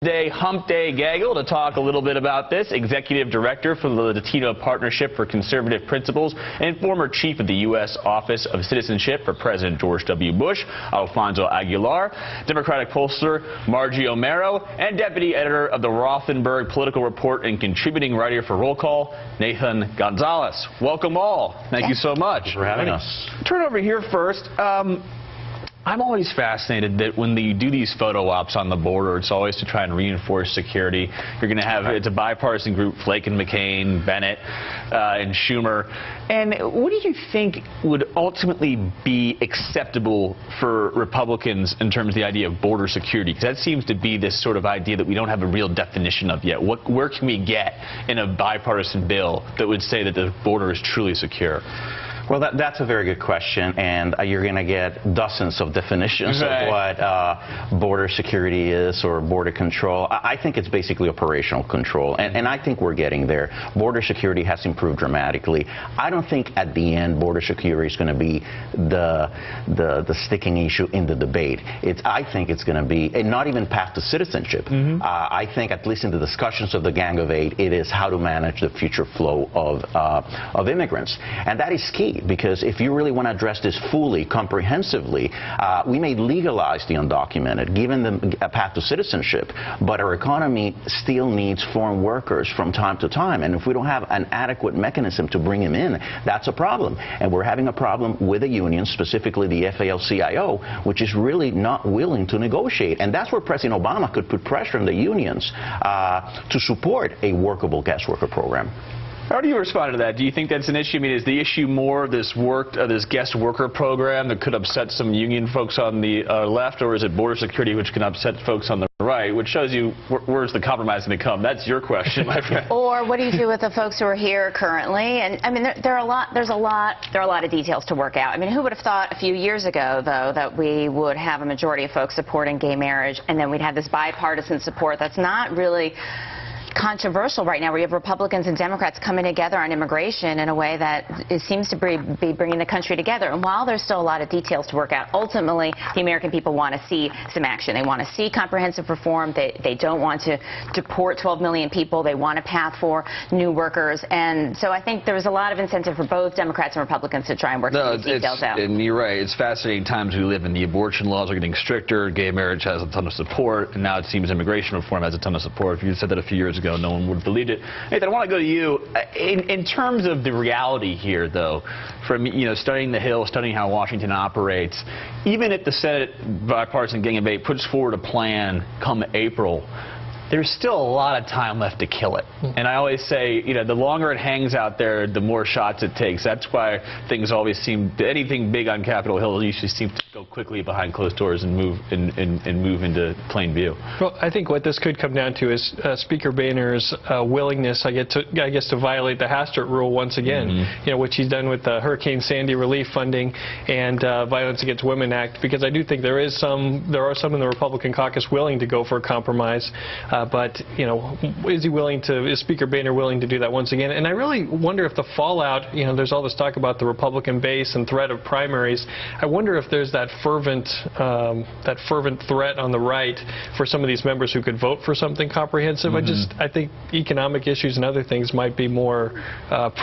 Today, Hump Day Gaggle to talk a little bit about this. Executive Director for the Latino Partnership for Conservative Principles and former Chief of the U.S. Office of Citizenship for President George W. Bush, Alfonso Aguilar, Democratic pollster Margie Omero, and Deputy Editor of the Rothenberg Political Report and contributing writer for Roll Call, Nathan Gonzales. Welcome all. Thank you so much. Thanks for having us. Turn over here first. I'm always fascinated that when you do these photo ops on the border, it's always to try and reinforce security. You're going to have, it's a bipartisan group, Flake and McCain, Bennett, and Schumer. And what do you think would ultimately be acceptable for Republicans in terms of the idea of border security? Because that seems to be this sort of idea that we don't have a real definition of yet. Where can we get in a bipartisan bill that would say that the border is truly secure? Well, that's a very good question, and you're going to get dozens of definitions of what border security is or border control. I think it's basically operational control, and I think we're getting there. Border security has improved dramatically. I don't think at the end border security is going to be the sticking issue in the debate. I think it's going to be, and not even path to citizenship. I think, at least in the discussions of the Gang of Eight, it is how to manage the future flow of immigrants, and that is key. Because if you really want to address this fully, comprehensively, we may legalize the undocumented, given them a path to citizenship, but our economy still needs foreign workers from time to time, and if we don't have an adequate mechanism to bring them in, that's a problem. And we're having a problem with the unions, specifically the AFL-CIO, which is really not willing to negotiate, and that's where President Obama could put pressure on the unions to support a workable guest worker program. How do you respond to that? Do you think that's an issue? I mean, is the issue more this guest worker program that could upset some union folks on the left, or is it border security which can upset folks on the right? Which shows you where's the compromise going to come? That's your question, my friend. Or what do you do with the folks who are here currently? And I mean, there are a lot of details to work out. I mean, who would have thought a few years ago, though, that we would have a majority of folks supporting gay marriage, and then we'd have this bipartisan support that's not really controversial right now, where you have Republicans and Democrats coming together on immigration in a way that seems to be bringing the country together. And while there's still a lot of details to work out, ultimately the American people want to see some action. They want to see comprehensive reform. They don't want to deport 12 million people. They want a path for new workers. And so I think there's a lot of incentive for both Democrats and Republicans to try and work these details out. And you're right. It's fascinating times we live in. The abortion laws are getting stricter. Gay marriage has a ton of support. And now it seems immigration reform has a ton of support. If you said that a few years ago, no one would have believed it. Nathan, I want to go to you. In terms of the reality here, though, from studying the Hill, studying how Washington operates, even if the Senate bipartisan Gang of Eight puts forward a plan come April, there's still a lot of time left to kill it. And I always say, the longer it hangs out there, the more shots it takes. That's why things always seem, anything big on Capitol Hill usually seems to go quickly behind closed doors and move into plain view. Well, I think what this could come down to is Speaker Boehner's willingness, I guess, to violate the Hastert rule once again, which he's done with the Hurricane Sandy relief funding and Violence Against Women Act, because I do think there are some in the Republican caucus willing to go for a compromise. But, is Speaker Boehner willing to do that once again? And I really wonder if the fallout, there's all this talk about the Republican base and threat of primaries. I wonder if there's that fervent threat on the right for some of these members who could vote for something comprehensive. I think economic issues and other things might be more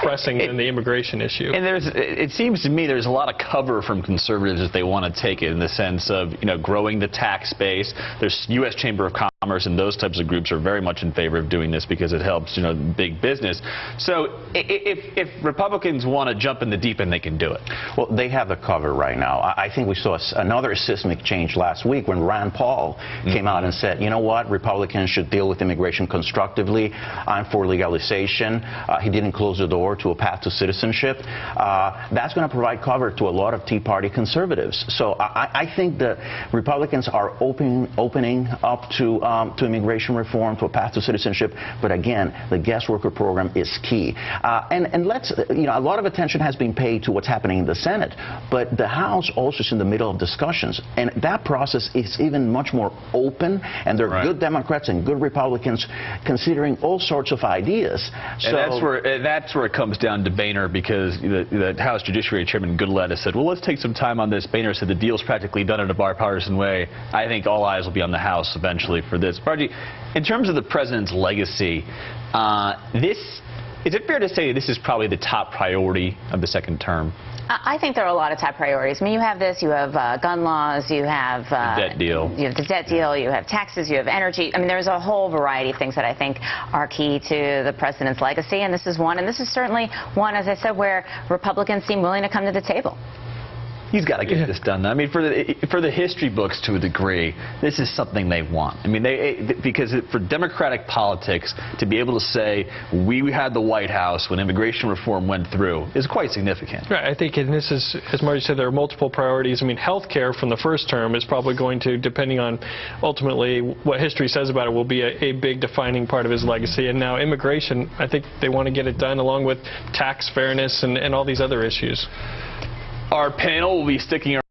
pressing than the immigration issue. And it seems to me there's a lot of cover from conservatives that they want to take it, in the sense of, growing the tax base. There's U.S. Chamber of Commerce and those types of groups are very much in favor of doing this because it helps, big business. So if Republicans want to jump in the deep end, they can do it. Well, they have the cover right now. I think we saw another seismic change last week when Rand Paul came out and said, you know what, Republicans should deal with immigration constructively. I'm for legalization. He didn't close the door to a path to citizenship. That's going to provide cover to a lot of Tea Party conservatives. So I think the Republicans are opening up to immigration reform, to a path to citizenship. But again, the guest worker program is key. And let's, a lot of attention has been paid to what's happening in the Senate, but the House also is in the middle of discussions, and that process is even much more open, and there are good Democrats and good Republicans considering all sorts of ideas. So and that's where it comes down to Boehner, because the House Judiciary Chairman Goodlatte has said, well, let's take some time on this. Boehner said the deal's practically done in a bipartisan way. I think all eyes will be on the House eventually for this. this. Raji, in terms of the president's legacy, is it fair to say this is probably the top priority of the second term? I think there are a lot of top priorities. I mean, you have this, you have gun laws, you have the debt deal. You have the debt deal, you have taxes, you have energy. I mean, there's a whole variety of things that I think are key to the president's legacy, and this is one. And this is certainly one, as I said, where Republicans seem willing to come to the table. He's got to get this done. I mean, for the history books, to a degree, this is something they want. I mean, because for Democratic politics to be able to say we had the White House when immigration reform went through is quite significant. Right. I think, and this is, as Marty said, there are multiple priorities. I mean, health care from the first term is probably going to, depending on ultimately what history says about it, will be a big defining part of his legacy. And now immigration, I think they want to get it done along with tax fairness and all these other issues. Our panel will be sticking around.